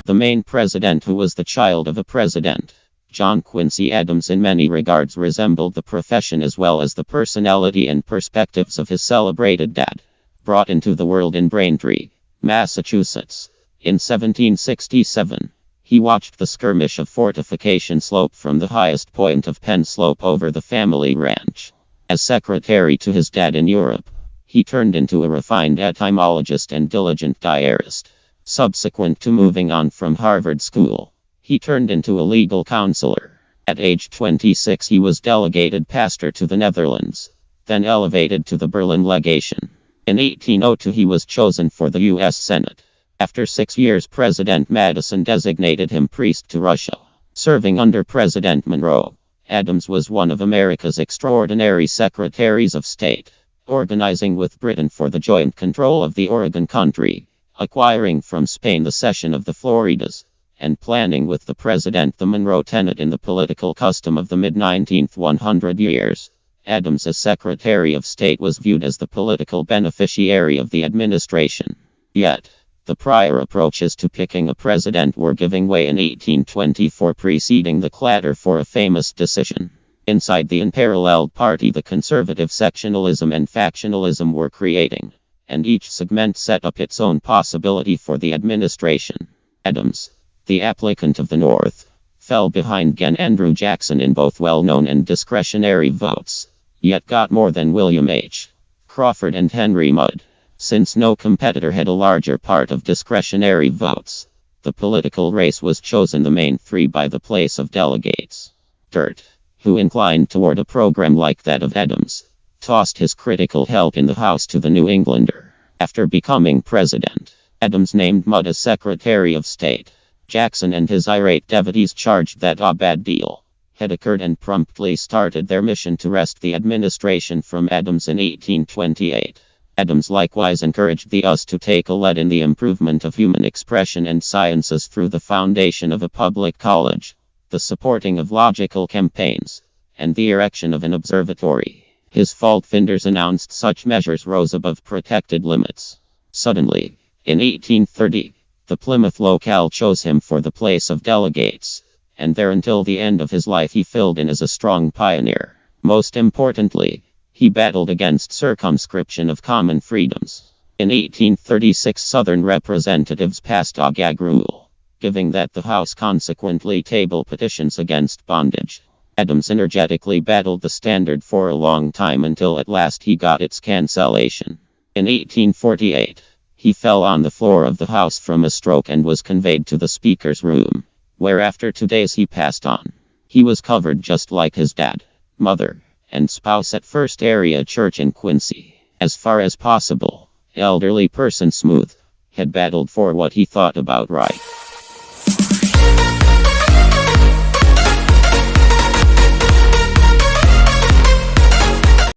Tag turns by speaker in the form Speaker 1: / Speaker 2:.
Speaker 1: The main president who was the child of a president. John Quincy Adams in many regards resembled the profession as well as the personality and perspectives of his celebrated dad. Brought into the world in Braintree, Massachusetts, in 1767. He watched the skirmish of Fortification Slope from the highest point of Penn Slope over the family ranch. As secretary to his dad in Europe, he turned into a refined etymologist and diligent diarist. Subsequent to moving on from Harvard School, he turned into a legal counselor. At age 26 he was delegated pastor to the Netherlands, then elevated to the Berlin legation. In 1802 he was chosen for the U.S. Senate. After 6 years President Madison designated him priest to Russia. Serving under President Monroe, Adams was one of America's extraordinary secretaries of state, organizing with Britain for the joint control of the Oregon Country, acquiring from Spain the cession of the Floridas, and planning with the president the Monroe Tenet in the political custom of the mid-19th 100 years. Adams as Secretary of State was viewed as the political beneficiary of the administration. Yet, the prior approaches to picking a president were giving way in 1824, preceding the clatter for a famous decision. Inside the unparalleled party, the conservative sectionalism and factionalism were creating, and each segment set up its own possibility for the administration. Adams, the applicant of the North, fell behind again Andrew Jackson in both well-known and discretionary votes, yet got more than William H. Crawford and Henry Mudd. Since no competitor had a larger part of discretionary votes, the political race was chosen the main three by the Place of Delegates. Dirt, who inclined toward a program like that of Adams, tossed his critical help in the House to the New Englander. After becoming president, Adams named Mudd as Secretary of State. Jackson and his irate devotees charged that a bad deal had occurred and promptly started their mission to wrest the administration from Adams in 1828. Adams likewise encouraged the US to take a lead in the improvement of human expression and sciences through the foundation of a public college, the supporting of logical campaigns, and the erection of an observatory. His fault-finders announced such measures rose above protected limits. Suddenly, in 1830, the Plymouth locale chose him for the Place of Delegates, and there until the end of his life he filled in as a strong pioneer. Most importantly, he battled against circumscription of common freedoms. In 1836 Southern representatives passed a gag rule, giving that the House consequently table petitions against bondage. Adams energetically battled the standard for a long time until at last he got its cancellation. In 1848, he fell on the floor of the House from a stroke and was conveyed to the Speaker's room, where after 2 days he passed on. He was covered just like his dad, mother, and spouse at First Area Church in Quincy. As far as possible, elderly person Smooth had battled for what he thought about right.